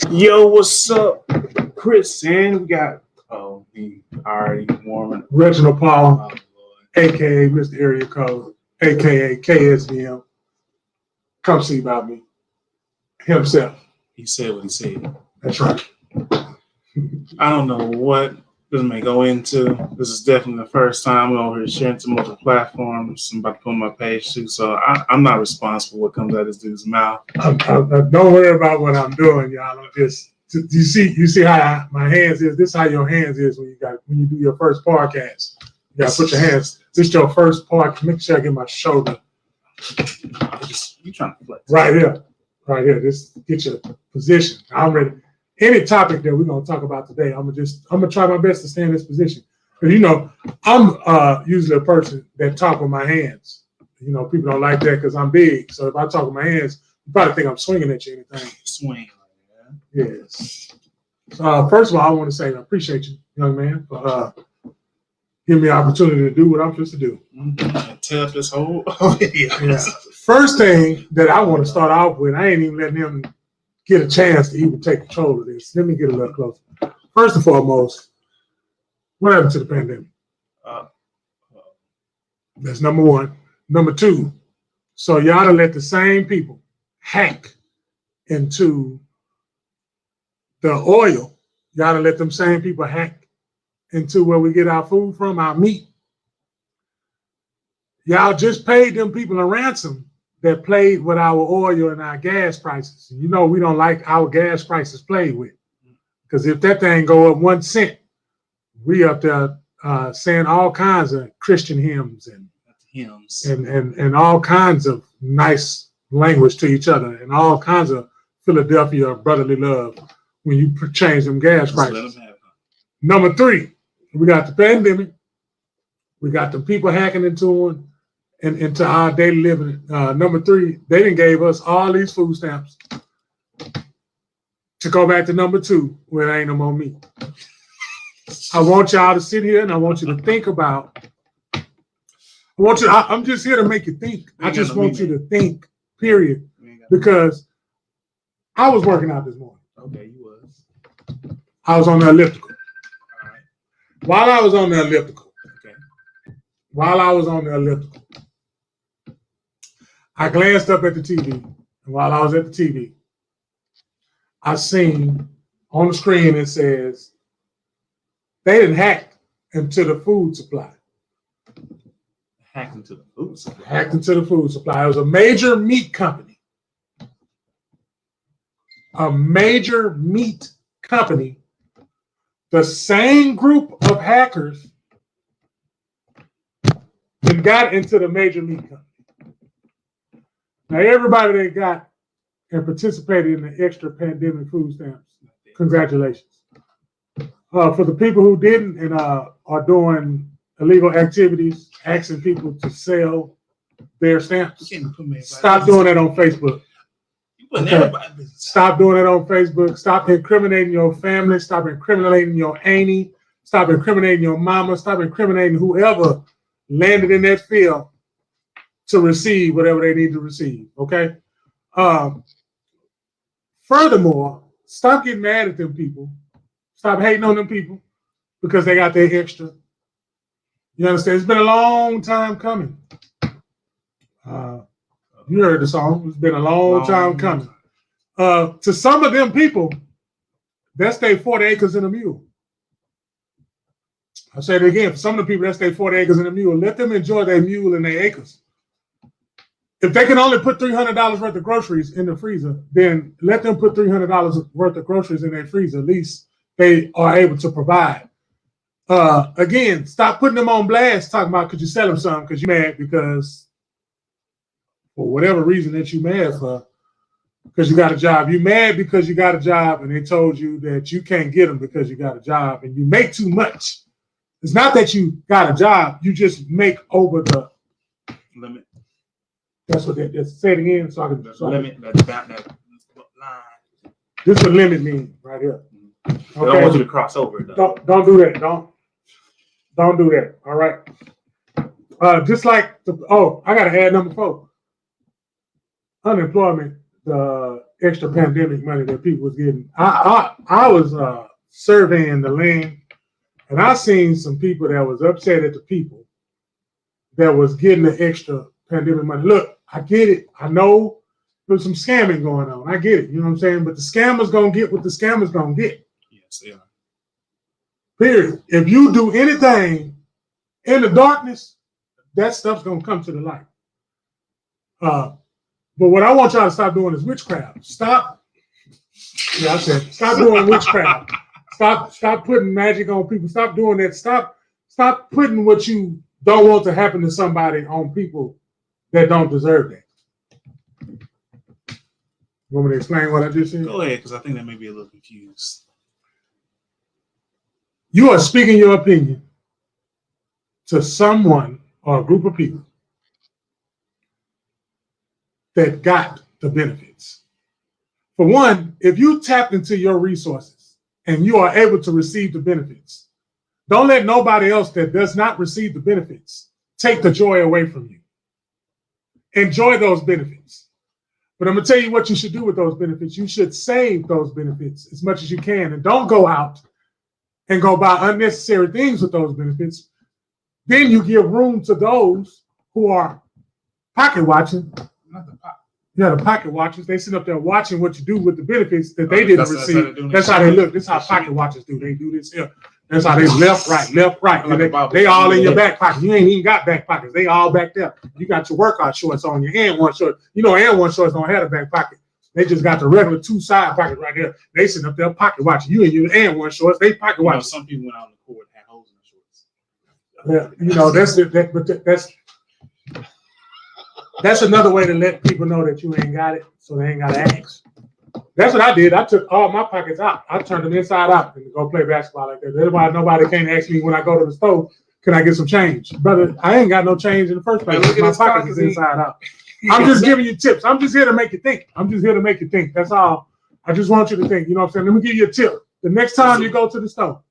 Yo, what's up, Chris? And we got he already warming. Reginald Paul, Oh, Lord. aka Mr. Area Code, aka KSVM. Come see about me. Himself. He said what he said. That's right. I don't know what this may go into. This is definitely the first time we're over here sharing to multiple platforms. I'm about to put on my page too, so I'm not responsible for what comes out of this dude's mouth. Don't worry about what I'm doing, y'all. I'm just you see how my hands is. This is how your hands is when you do your first podcast. You gotta put your hands. This is your first part. Make sure I get my shoulder. You trying to flex. Right here. Just get your position. I'm ready. Any topic that we're gonna talk about today, I'm gonna try my best to stay in this position. Because I'm usually a person that talk with my hands. People don't like that because I'm big. So if I talk with my hands, you probably think I'm swinging at you anything. Swing. Yes. First of all, I want to say I appreciate you, young man, for giving me an opportunity to do what I'm supposed to do. Mm-hmm. Tear up this whole video. Yeah. First thing that I want to start off with, I ain't even letting him get a chance to even take control of this. Let me get a little closer. First and foremost, what happened to the pandemic? That's number one. Number two, so y'all to let the same people hack into the oil. Y'all to let them same people hack into where we get our food from, our meat. Y'all just paid them people a ransom that played with our oil and our gas prices. We don't like our gas prices played with. Because if that thing go up 1 cent, we up there saying all kinds of Christian hymns and all kinds of nice language to each other and all kinds of Philadelphia brotherly love when you change them gas prices. Number three, we got the pandemic. We got the people hacking into our daily living. Number three, they done gave us all these food stamps to go back to number two, where there ain't no more meat. I want y'all to sit here and I want you to think about. I'm just here to make you think. I just want you to think, period. Because I was working out this morning. Okay, you was. I was on the elliptical. All right. While I was on the elliptical, I glanced up at the TV. And while I was at the TV, I seen on the screen it says they didn't hack into the food supply. Hacked into the food supply. Hacked into the food supply. It was a major meat company. The same group of hackers that got into the major meat company. Now, everybody that got and participated in the extra pandemic food stamps, congratulations. For the people who didn't and are doing illegal activities, asking people to sell their stamps, stop doing that on Facebook. Okay. Stop doing it on Facebook. Stop incriminating your family. Stop incriminating your auntie. Stop incriminating your mama. Stop incriminating whoever landed in that field to receive whatever they need to receive. Okay. Furthermore, stop getting mad at them people. Stop hating on them people because they got their extra. You understand? It's been a long time coming. You heard the song. It's been a long time coming. To some of them people, that's their 40 acres and a mule. I'll say it again. For some of the people, that's their 40 acres and a mule. Let them enjoy their mule and their acres. If they can only put $300 worth of groceries in the freezer, then let them put $300 worth of groceries in their freezer. At least they are able to provide. Again, stop putting them on blast talking about could you sell them something because you're mad because for whatever reason that you're mad for, because you got a job. You're mad because you got a job and they told you that you can't get them because you got a job and you make too much. It's not that you got a job. You just make over the limit. That's what that is. Say it again so I can. Limit, that line. This is what limit means right here. Okay. I don't want you to cross over. Don't do that. Don't do that. All right. Just like I got to add number 4. Unemployment. The extra pandemic money that people was getting. I was surveying the land, and I seen some people that was upset at the people that was getting the extra pandemic money. Look, I get it. I know there's some scamming going on. I get it. You know what I'm saying? But the scammers gonna get what the scammers gonna get. Yes, they are. Period. If you do anything in the darkness, that stuff's gonna come to the light. But what I want y'all to stop doing is witchcraft. Stop. Yeah, I said stop doing witchcraft. Stop putting magic on people. Stop doing that. Stop putting what you don't want to happen to somebody on people that don't deserve that. You want me to explain what I just said? Go ahead, because I think that may be a little confused. You are speaking your opinion to someone or a group of people that got the benefits. For one, if you tap into your resources and you are able to receive the benefits, don't let nobody else that does not receive the benefits take the joy away from you. Enjoy those benefits. But I'm going to tell you what you should do with those benefits. You should save those benefits as much as you can, and don't go out and go buy unnecessary things with those benefits. Then you give room to those who are pocket watching. The pocket watchers. They sit up there watching what you do with the benefits that they didn't receive. That's how they look. This is how pocket watchers do. They do this here. That's how they left, right. They all in your back pocket. You ain't even got back pockets. They all back there. You got your workout shorts on, your and one short. You know, and one shorts don't have a back pocket. They just got the regular two side pockets right there. They sit up there pocket watching. You and your and one shorts. They pocket watching. Some people went out on the court and had holes in their shorts. Yeah, you know, that's another way to let people know that you ain't got it, so they ain't got to ask. That's what I did. I took all my pockets out. I turned them inside out and go play basketball like that. That's why nobody can't ask me when I go to the store, can I get some change? Brother, I ain't got no change in the first place. My pockets is inside out. I'm just giving you tips. I'm just here to make you think. That's all. I just want you to think. You know what I'm saying? Let me give you a tip. The next time you go to the store,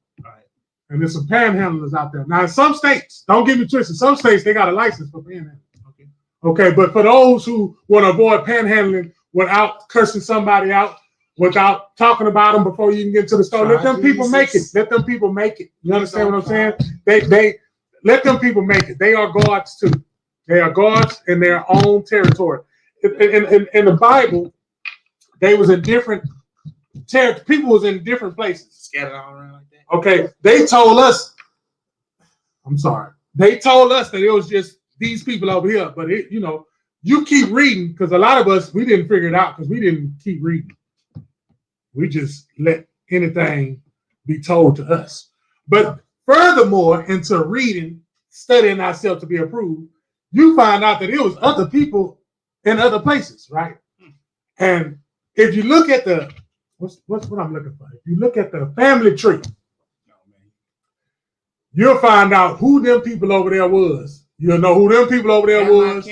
and there's some panhandlers out there. Now, in some states, don't get me twisted. Some states, they got a license for panhandling. Okay, but for those who want to avoid panhandling without cursing somebody out, without talking about them before you can get to the store, let them people make it. Let them people make it. You understand what I'm saying? They let them people make it. They are guards too. They are guards in their own territory. In the Bible, they was in different territories. People was in different places. Scattered all around like that. Okay, they told us. I'm sorry. They told us that it was just these people over here, but you keep reading, because a lot of us, we didn't figure it out because we didn't keep reading. We just let anything be told to us. But furthermore, into reading, studying ourselves to be approved, you find out that it was other people in other places, right? And if you look at what's what I'm looking for? If you look at the family tree, you'll find out who them people over there was. You'll know who them people over there was.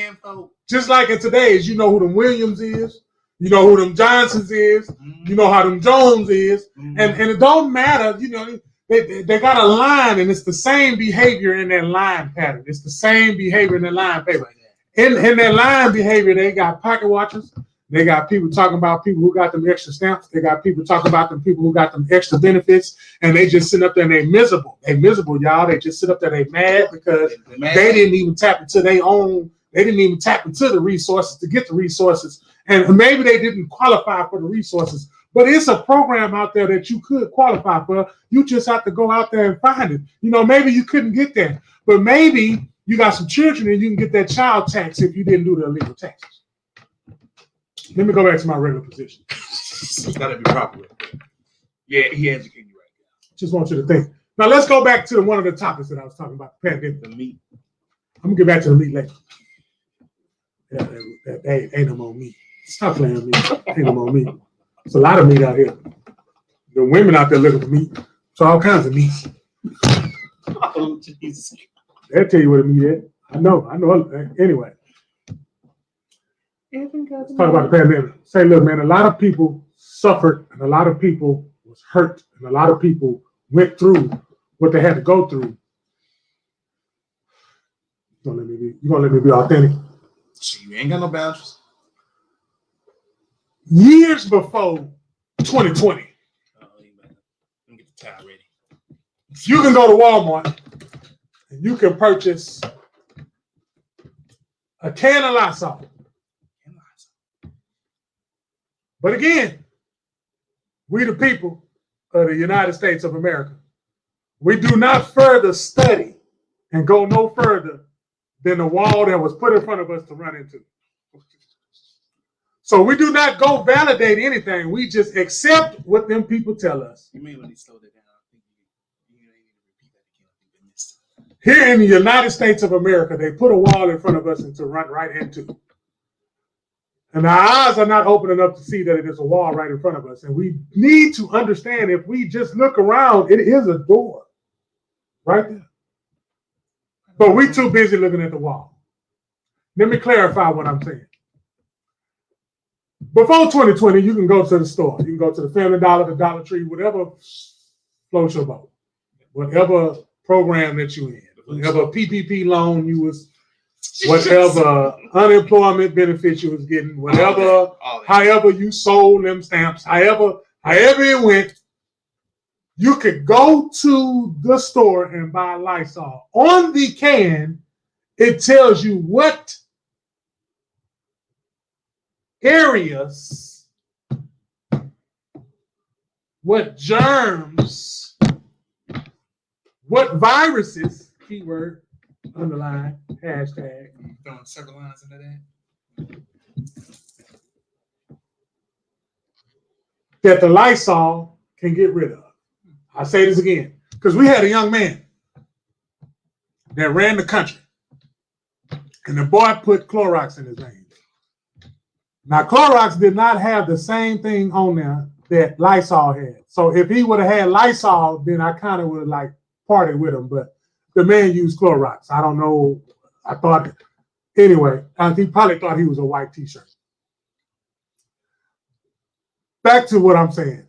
Just like in today's, you know who them Williams is. You know who them Johnsons is. You know how them Jones is. And it don't matter, they got a line, and it's the same behavior in that line pattern. It's the same behavior in that line paper. In that line behavior, they got pocket watchers. They got people talking about people who got them extra stamps. They got people talking about them people who got them extra benefits, and they just sit up there and they miserable. They miserable, y'all. They just sit up there, they mad because they didn't even tap into their own. They didn't even tap into the resources to get the resources, and maybe they didn't qualify for the resources. But it's a program out there that you could qualify for. You just have to go out there and find it. Maybe you couldn't get that, but maybe you got some children and you can get that child tax if you didn't do the illegal taxes. Let me go back to my regular position. It's got to be proper. Yeah, he educated you right now. Just want you to think. Now let's go back to one of the topics that I was talking about, the pandemic. The meat. I'm gonna get back to the meat later. Ain't no more meat. Stop playing with me. Ain't no more meat. There's a lot of meat out here. The women out there looking for meat. So all kinds of meat. Oh, Jesus. They'll tell you where the meat is. I know. Anyway. Let's talk about the pandemic. Say, look, man, a lot of people suffered, and a lot of people was hurt, and a lot of people went through what they had to go through. You gonna let me be authentic? You ain't got no boundaries. years before 2020. Let me get the towel ready. You can go to Walmart and you can purchase a can of Lysol. But again, we the people of the United States of America, we do not further study and go no further than the wall that was put in front of us to run into. So we do not go validate anything. We just accept what them people tell us. You may want to slow that down. I think you need to repeat that again. Here in the United States of America, they put a wall in front of us and to run right into. And our eyes are not open enough to see that it is a wall right in front of us. And we need to understand, if we just look around, it is a door right there. But we too busy looking at the wall. Let me clarify what I'm saying. Before 2020, you can go to the store. You can go to the Family Dollar, the Dollar Tree, whatever floats your boat, whatever program that you in, whatever PPP loan you was, whatever unemployment benefits you was getting, whatever, however you sold them stamps, however it went, you could go to the store and buy Lysol. On the can, it tells you what areas, what germs, what viruses, keyword, underline, hashtag. Throwing circle lines into that. That the Lysol can get rid of. I say this again, because we had a young man that ran the country, and the boy put Clorox in his veins. Now, Clorox did not have the same thing on there that Lysol had. So if he would have had Lysol, then I kind of would have like partied with him. But the man used Clorox. I don't know. I thought, anyway, he probably thought he was a white t-shirt. Back to what I'm saying.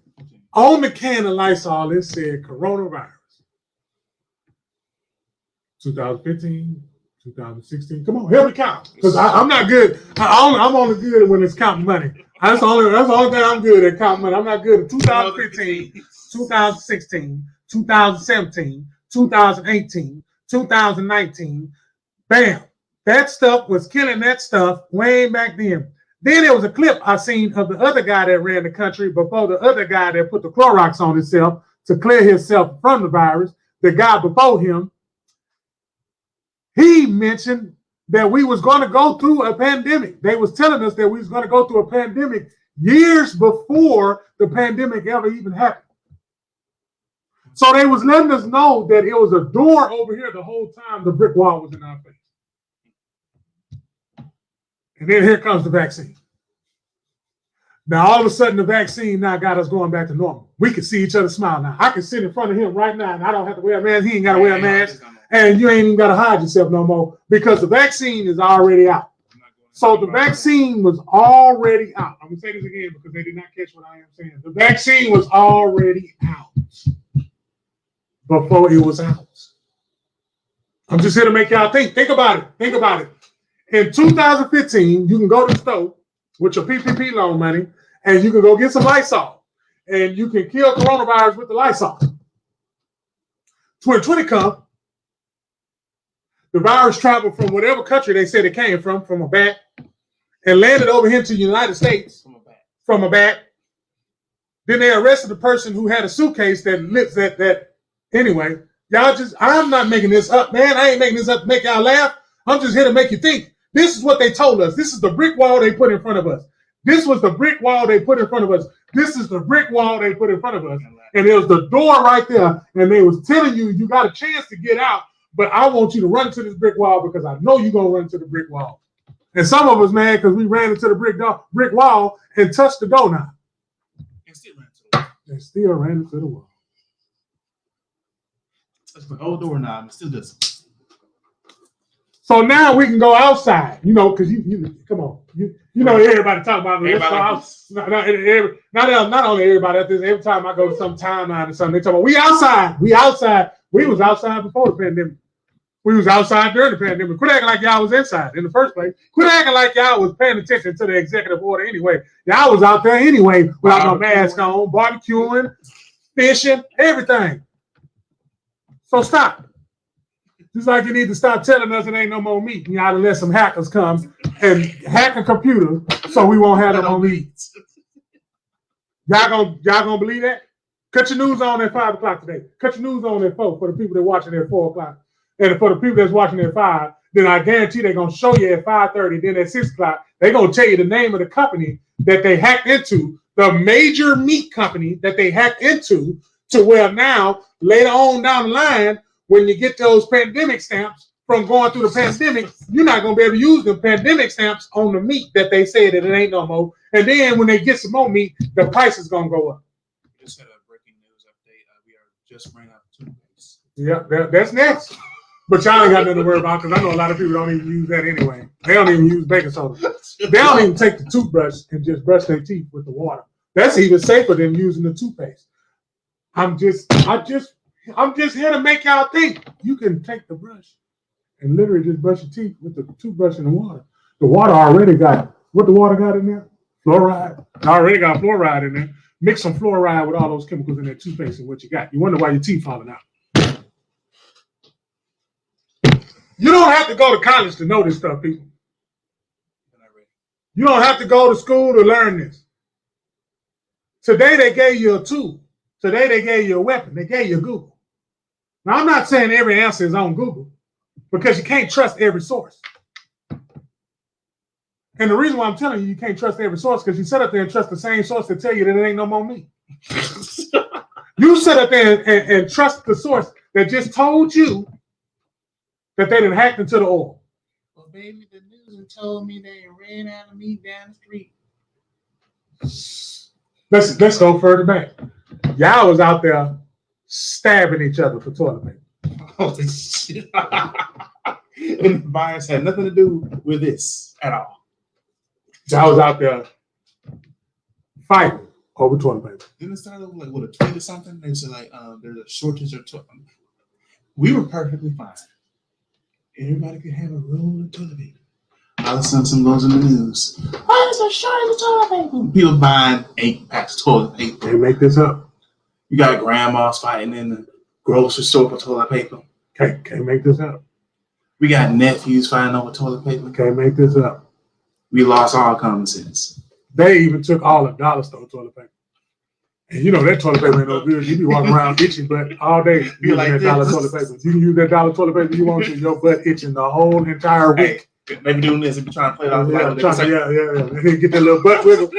On the can of Lysol, it said coronavirus. 2015, 2016. Come on, help me count. Because I'm not good. I'm only good when it's counting money. That's the only thing I'm good at, counting money. I'm not good at 2015, 2016, 2017, 2018, 2019. Bam. That stuff was killing that stuff way back then. Then there was a clip I seen of the other guy that ran the country before the other guy that put the Clorox on himself to clear himself from the virus. The guy before him, he mentioned that we was going to go through a pandemic. They was telling us that we was going to go through a pandemic years before the pandemic ever even happened. So they was letting us know that it was a door over here the whole time the brick wall was in our face. And then here comes the vaccine. Now, all of a sudden, the vaccine now got us going back to normal. We can see each other smile now. I can sit in front of him right now, and I don't have to wear a mask. He ain't got to wear a mask. And you ain't even got to hide yourself no more because the vaccine is already out. So the vaccine was already out. I'm going to say this again because they did not catch what I am saying. The vaccine was already out before it was out. I'm just here to make y'all think. Think about it. Think about it. In 2015, you can go to the store with your PPP loan money, and you can go get some Lysol, and you can kill coronavirus with the Lysol. 2020 come, the virus traveled from whatever country they said it came from a bat, and landed over here to the United States from a bat. Then they arrested the person who had a suitcase that anyway, y'all just, I'm not making this up, man. I ain't making this up to make y'all laugh. I'm just here to make you think. This is what they told us. This is the brick wall they put in front of us. This was the brick wall they put in front of us. This is the brick wall they put in front of us. And there was the door right there. And they was telling you, you got a chance to get out, but I want you to run to this brick wall because I know you're going to run to the brick wall. And some of us mad because we ran into the brick wall and touched the door now. And still ran into the wall. Touched the whole door now. It still doesn't. So now we can go outside, you know, because you come on, you know everybody talking about let's go outside. Not only everybody at this. Every time I go to some timeline or something, they talk about we outside. We was outside before the pandemic. We was outside during the pandemic. Quit acting like y'all was inside in the first place. Quit acting like y'all was paying attention to the executive order anyway. Y'all was out there anyway without no mask on, barbecuing, fishing, everything. So stop. Just like you need to stop telling us it ain't no more meat. You gotta let some hackers come and hack a computer so we won't have no more meat. Y'all gonna believe that? Cut your news on at 5 o'clock today. Cut your news on at 4 for the people that watching at 4 o'clock. And for the people that's watching at 5, then I guarantee they're gonna show you at 5:30. Then at 6 o'clock, they're gonna tell you the name of the company that they hacked into, the major meat company that they hacked into, to where now later on down the line, when you get those pandemic stamps from going through the pandemic, you're not going to be able to use the pandemic stamps on the meat that they said that it ain't no more. And then when they get some more meat, the price is going to go up. We just had a breaking news update. We are just bringing up toothpaste. Yeah, that's next. But y'all ain't got nothing to worry about because I know a lot of people don't even use that anyway. They don't even use baking soda. They don't even take the toothbrush and just brush their teeth with the water. That's even safer than using the toothpaste. I'm just here to make y'all think. You can take the brush and literally just brush your teeth with the toothbrush and the water. The water already got, what the water got in there? Fluoride. It already got fluoride in there. Mix some fluoride with all those chemicals in that toothpaste and what you got. You wonder why your teeth falling out. You don't have to go to college to know this stuff, people. You don't have to go to school to learn this. Today they gave you a tool. Today they gave you a weapon. They gave you Google. Now, I'm not saying every answer is on Google because you can't trust every source. And the reason why I'm telling you can't trust every source because you sit up there and trust the same source that tell you that it ain't no more meat. You sit up there and trust the source that just told you that they done hacked into the oil. Well, baby, the news told me they ran out of meat down the street. Let's go further back. Y'all was out there stabbing each other for toilet paper. Holy shit. And the virus had nothing to do with this at all. Y'all was out there fighting over toilet paper. Didn't it start off like with a tweet or something? They said like there's a shortage of toilet paper. We were perfectly fine. Everybody could have a roll of toilet paper. All of a sudden, something goes in the news. Why is there a shortage of toilet paper? People buying 8 packs of toilet paper. They make this up. You got grandmas fighting in the grocery store for toilet paper. Can't make this up. We got nephews fighting over toilet paper. Can't make this up. We lost all common sense. They even took all the dollar store toilet paper. And you know that toilet paper ain't no good. You be walking around itching butt all day using like that dollar toilet paper. You can use that dollar toilet paper you want to. Your butt itching the whole entire week. Hey, maybe doing this and be trying to play it off. Yeah. Get that little butt wiggle.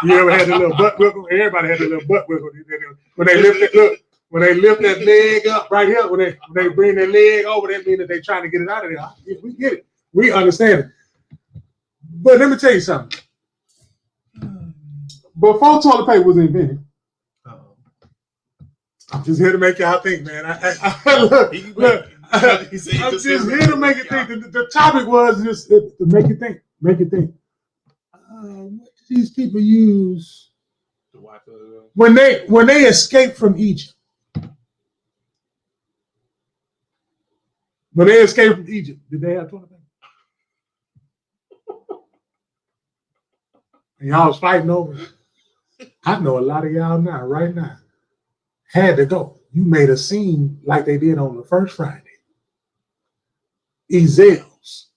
You ever had that little butt wiggle? Everybody had that little butt wiggle. When they lift it, look. When they lift that leg up right here, when they bring their leg over, that means that they're trying to get it out of there. We get it. We understand it. But let me tell you something. Before toilet paper was invented, I'm just here to make y'all think, man. Look, I'm just here to make you think. The topic was just to make you think. Make you think. What do these people use when they escape from Egypt? When they escaped from Egypt, did they have toilet paper? And y'all was fighting over it. I know a lot of y'all now, right now, had to go. You made a scene like they did on the first Friday. Ezels.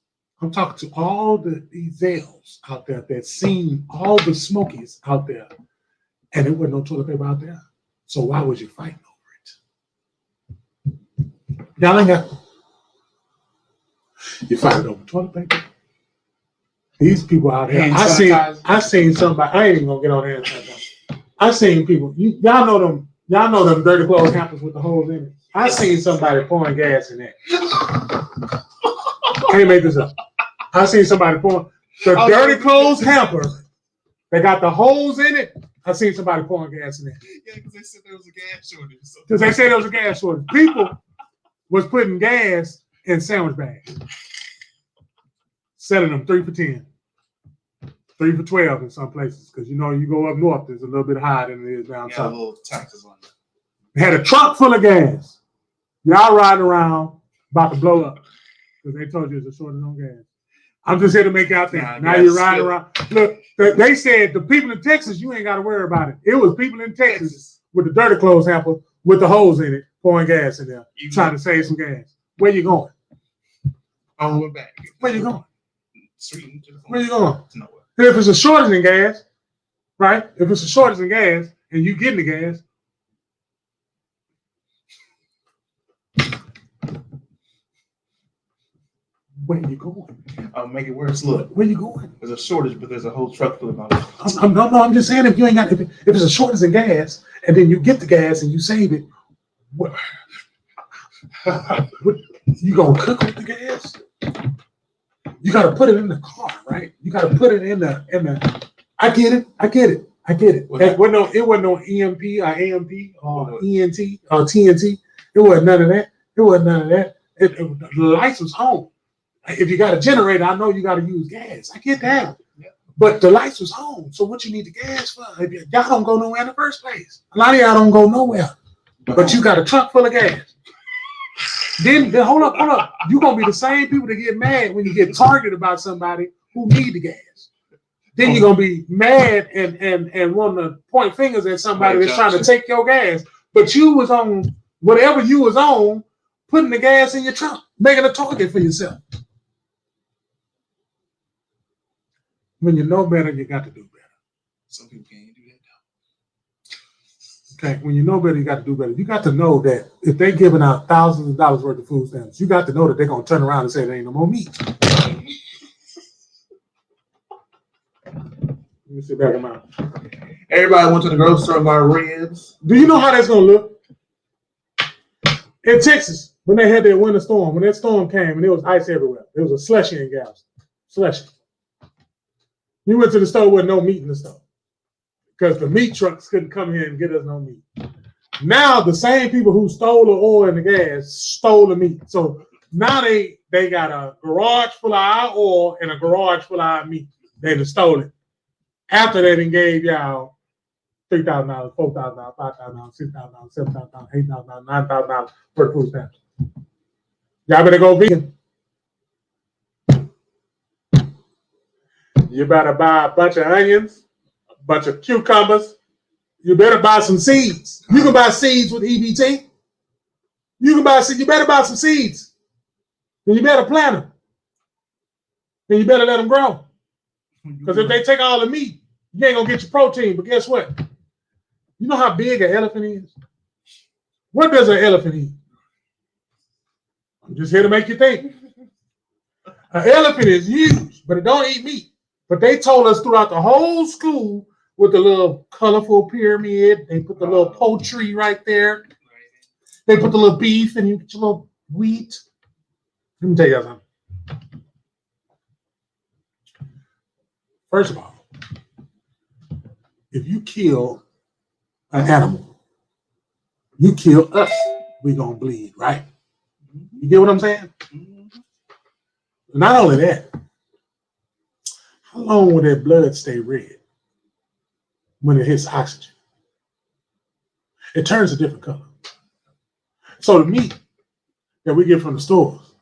I'm talking to all the Ezels out there that seen all the Smokies out there, and there wasn't no toilet paper out there. So why was you fighting over it? Y'all ain't got. You fighting over toilet paper. These people out here. I seen somebody. I ain't even gonna get on hand. I seen people. Y'all know them. Y'all know them dirty clothes hampers with the holes in it. I seen somebody pouring gas in that. Can't make this up. I seen somebody pouring the dirty clothes hamper. They got the holes in it. I seen somebody pouring gas in there. Yeah, because they said there was a gas shortage. Because they said there was a gas shortage. People was putting gas in sandwich bags, selling them 3 for $10, 3 for $12 in some places. Because you know you go up north, it's a little bit higher than it is down south. A little taxes on it. They had a trunk full of gas. Y'all riding around about to blow up because they told you it's a shortage on gas. I'm just here to make out there. Now gas you're is riding good. around. Look, they said the people in Texas, you ain't got to worry about it. It was people in Texas with the dirty clothes hamper with the holes in it, pouring gas in there, trying to save some gas. Where you going? On the back. Where you going? Street to the Where you going? nowhere. If it's a shortage in gas, right? If it's a shortage in gas and you getting the gas, where you going? I'll make it worse. Look, Where you going? there's a shortage, but there's a whole truck full of it. I'm just saying if you ain't got if it's a shortage in gas and then you get the gas and you save it, what you gonna cook with the gas? You gotta put it in the car, right? You gotta put it in the. I get it. It wasn't no EMP or AMP or ENT or TNT. It wasn't none of that. The lights was on. If you got a generator, I know you got to use gas. I get that. Yeah. But the lights was on. So what you need the gas for? If y'all don't go nowhere in the first place. A lot of y'all don't go nowhere. But you got a truck full of gas. Then hold up. You're going to be the same people that get mad when you get targeted about somebody who need the gas. Then you're going to be mad and want to point fingers at somebody that's trying to take your gas. But you was on whatever you was on, putting the gas in your trunk, making a target for yourself. When you know better, you got to do better. Some people can't do that Okay, when you know better, you got to do better. You got to know that if they're giving out thousands of dollars worth of food stamps, you got to know that they're going to turn around and say there ain't no more meat. Let me sit back in my. Everybody went to the grocery store and bought ribs. Do you know how that's going to look? In Texas, when they had that winter storm, when that storm came and there was ice everywhere, there was a slushy in Galveston. Slushy. You went to the store with no meat in the store because the meat trucks couldn't come here and get us no meat. Now the same people who stole the oil and the gas stole the meat. So now they got a garage full of our oil and a garage full of our meat. They just stole it. After they done gave y'all $3,000, $4,000, $5,000, $6,000, $7,000, $8,000, $9,000 for the food stamps. Y'all better go vegan. You better buy a bunch of onions, a bunch of cucumbers. You better buy some seeds. You can buy seeds with EBT. You better buy some seeds. And you better plant them. And you better let them grow. Because if they take all the meat, you ain't gonna get your protein. But guess what? You know how big an elephant is? What does an elephant eat? I'm just here to make you think. An elephant is huge, but it don't eat meat. But they told us throughout the whole school with the little colorful pyramid, they put the little poultry right there. They put the little beef and you get your little wheat. Let me tell you something. First of all, if you kill an animal, you kill us, we gonna bleed, right? You get what I'm saying? Not only that, how long will that blood stay red when it hits oxygen? It turns a different color. So the meat that we get from the stores,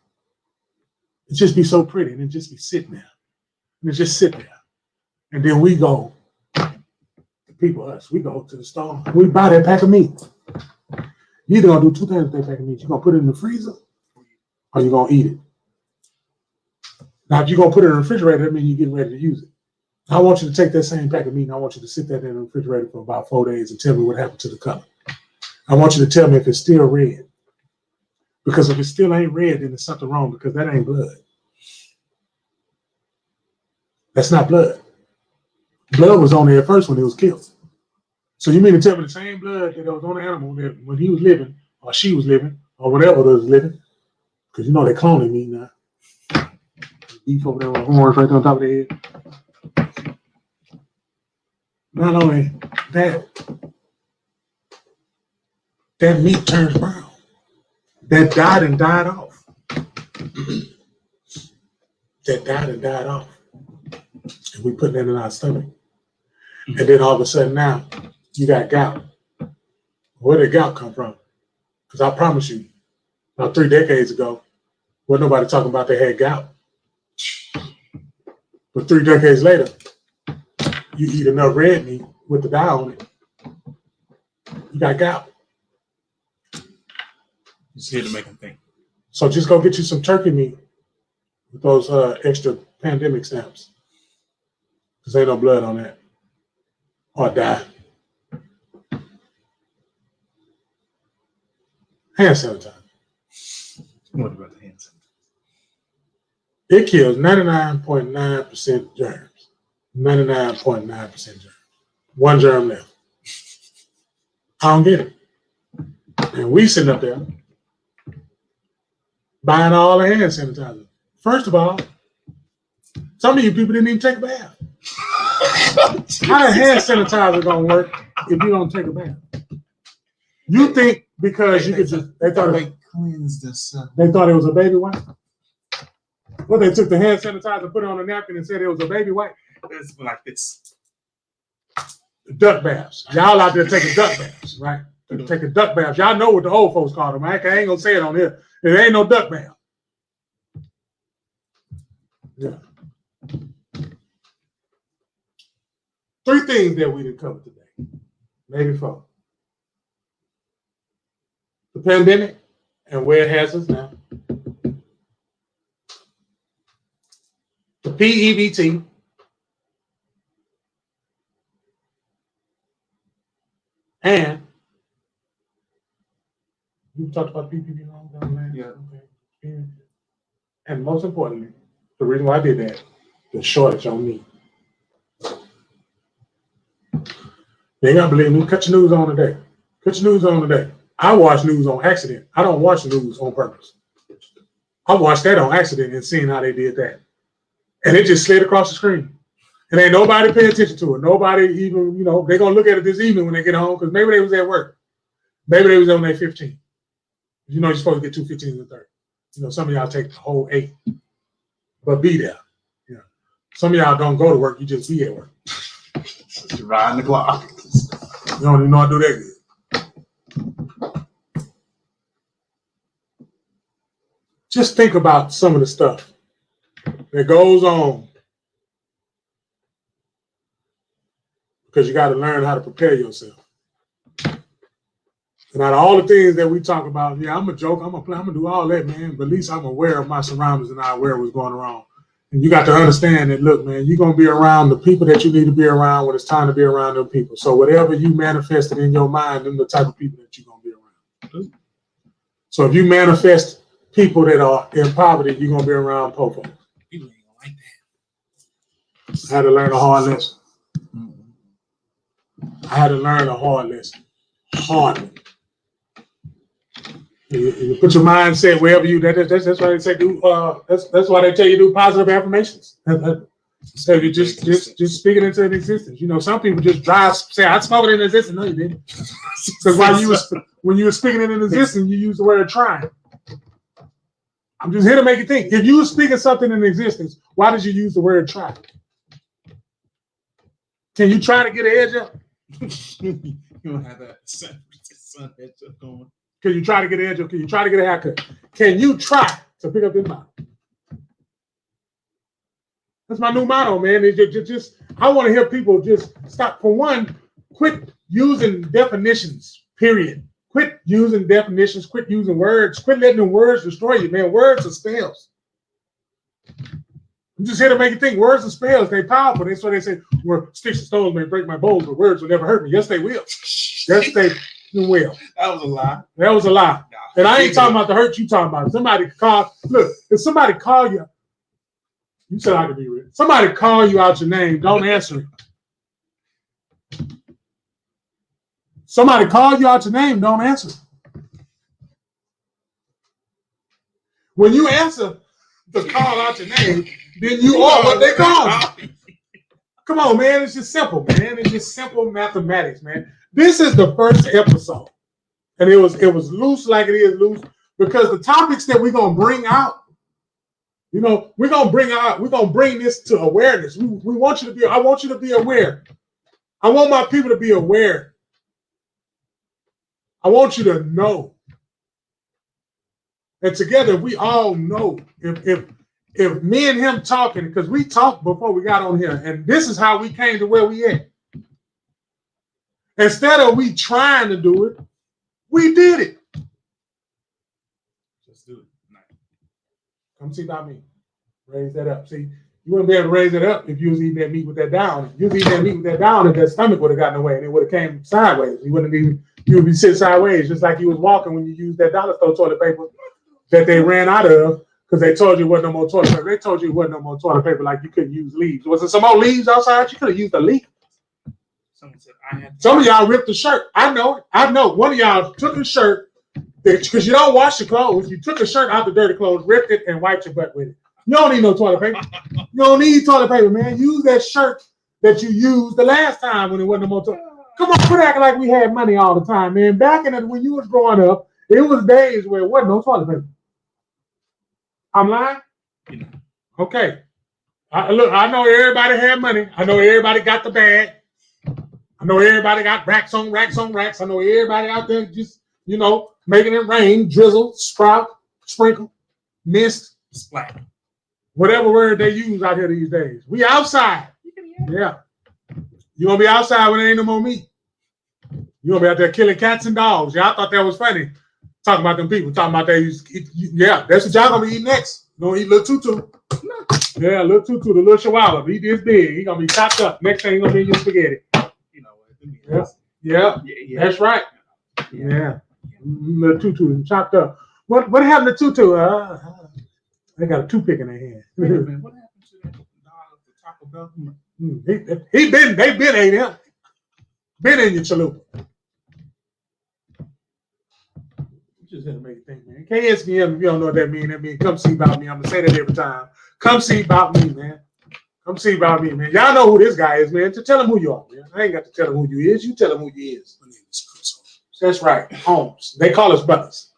it just be so pretty and it just be sitting there. And it just sit there. And then we go, the people, us, we go to the store, we buy that pack of meat. You either gonna do two things with that pack of meat. You're gonna put it in the freezer or you're gonna eat it. Now, if you're gonna put it in the refrigerator, that means you're getting ready to use it. I want you to take that same pack of meat and I want you to sit that in the refrigerator for about 4 days and tell me what happened to the color. I want you to tell me if it's still red. Because if it still ain't red, then there's something wrong because that ain't blood. That's not blood. Blood was on there at first when it was killed. So you mean to tell me the same blood that was on the animal that when he was living or she was living or whatever was living, because you know they're cloning me now. Beef over there with horns right on top of their head. Not only that, that meat turns brown. That died and died off. That died and died off. And we put that in our stomach. And then all of a sudden now, you got gout. Where did gout come from? Because I promise you, about 3 decades ago, Well, nobody talking about they had gout. But 3 decades later, you eat enough red meat with the dye on it, you got gout. Just here to make them think. So just go get you some turkey meat with those extra pandemic stamps. Because ain't no blood on that. Or dye. Hand sanitizer. What about the hand sanitizer? It kills 99.9% germs. 99.9% germs. 1 germ left. I don't get it. And we sitting up there buying all the hand sanitizer. First of all, some of you people didn't even take a bath. How the hand sanitizer gonna work if you don't take a bath? You think because you could just they thought it was a baby wipe? Well, they took the hand sanitizer, put it on a napkin, and said it was a baby wipe. It's like this. Duck baths. Y'all out there taking duck baths, right? Taking duck baths. Y'all know what the old folks call them. I ain't gonna say it on here. It ain't no duck bath. Yeah. 3 things that we didn't cover today. Maybe 4. The pandemic and where it has us now. The PEBT. And you talked about PPP long ago, man. Yeah. Okay. And most importantly, the reason why I did that, the shortage on meat. You ain't gotta believe me. Cut your news on today. Cut your news on today. I watch news on accident. I don't watch news on purpose. I watched that on accident and seeing how they did that. And it just slid across the screen. And ain't nobody paying attention to it. Nobody even, they're going to look at it this evening when they get home because maybe they was at work. Maybe they was on their 15. You're supposed to get 2 15s and 30. Some of y'all take the whole 8. But be there. Some of y'all don't go to work. You just be at work. Just riding the clock. You don't even know how to do that good. Just think about some of the stuff that goes on because you got to learn how to prepare yourself. And out of all the things that we talk about, yeah, I'm a joke, I'm going to do all that, man, but at least I'm aware of my surroundings and I'm aware of what's going on. And you got to understand that, look, man, you're going to be around the people that you need to be around when it's time to be around them people. So whatever you manifested in your mind, them the type of people that you're going to be around. So if you manifest people that are in poverty, you're going to be around poor folks. People ain't gonna like that. I had to learn a hard lesson. I had to learn a hard lesson. Hard. You put your mindset wherever you. That's why they say do. That's why they tell you do positive affirmations. So you just speak it into existence. Some people just say I spoke it in existence. No, you didn't. Because when you were speaking it in existence, you used the word trying. I'm just here to make you think. If you were speaking something in existence, why did you use the word try? Can you try to get an edge up? You don't have that sun edge up going. Can you try to get an edge up? Can you try to get a haircut? Can you try to pick up this motto? That's my new motto, man. I want to hear people just stop. For one, quit using definitions, period. Quit using definitions, quit using words, quit letting the words destroy you, man. Words are spells. I'm just here to make you think. Words are spells. They're powerful. That's why they say, sticks and stones may break my bones, but words will never hurt me. Yes, they will. Yes, they will. That was a lie. That was a lie. And I ain't talking about the hurt you talking about. Somebody if somebody call you, you said I could be real. Somebody call you out your name, don't answer it. Somebody call you out your name, don't answer. When you answer the call out your name, then you are what they call you. Come on, man. It's just simple, man. It's just simple mathematics, man. This is the first episode. And it was loose like it is loose because the topics that we're gonna bring out, we're gonna bring this to awareness. I want you to be aware. I want my people to be aware. I want you to know And together we all know if me and him talking, because we talked before we got on here, and this is how we came to where we at. Instead of we trying to do it, we did it. Let's do it. Come see about me. Raise that up. See, you wouldn't be able to raise it up if you was eating that meat with that down. If you was eating that meat with that down, if that stomach would have gotten away and it would have came sideways. You wouldn't even, you would be sitting sideways, just like you was walking when you used that dollar store toilet paper that they ran out of because they told you it wasn't no more toilet paper. They told you it wasn't no more toilet paper, like you couldn't use leaves. Was there some more leaves outside? You could have used a leaf. Someone said I had. Some of y'all ripped the shirt. I know it. I know. One of y'all took a shirt because you don't wash your clothes. You took a shirt out the dirty clothes, ripped it, and wiped your butt with it. You don't need no toilet paper. You don't need toilet paper, man. Use that shirt that you used the last time when it wasn't no more toilet. Come on, quit acting like we had money all the time, man. Back in it, when you was growing up, it was days where it wasn't no toilet paper. I'm lying? Okay. Look, I know everybody had money. I know everybody got the bag. I know everybody got racks on racks on racks. I know everybody out there just, making it rain, drizzle, sprout, sprinkle, mist, splat. Whatever word they use out here these days. We outside. Yeah. You gonna be outside when there ain't no more meat. You gonna be out there killing cats and dogs. Y'all thought that was funny. Talking about them people, talking about yeah, that's what y'all gonna be eating next. You gonna eat little tutu. Yeah, little tutu, the little chihuahua. He this big. He gonna be chopped up. Next thing he gonna be in your spaghetti. You know what? Yeah. That's right. Yeah. Little tutu chopped up. What happened to tutu? They got a toothpick in their hand. Wait a minute, what happened to that dog at the Taco Bell? They been ate him. Been in your chalupa. Just had to make you think, man. KSBM, if you don't know what that means, come see about me. I'm gonna say that every time. Come see about me, man. Come see about me, man. Y'all know who this guy is, man. Tell him who you are, man. I ain't got to tell him who you is. You tell him who you is. My name is Chris Holmes. That's right, Holmes. They call us brothers.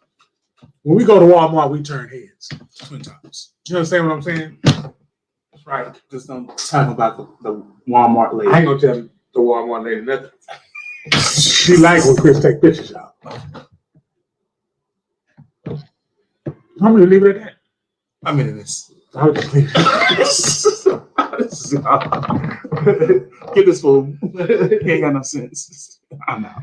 When we go to Walmart, we turn heads. Twin Towers. You understand what I'm saying? That's right. Just don't talk about the Walmart lady. I ain't gonna tell the Walmart lady nothing. She like when Chris take pictures out. I'm gonna leave it at that. I'm into this. I'll just leave it. Get this fool. He ain't got no sense. I'm out.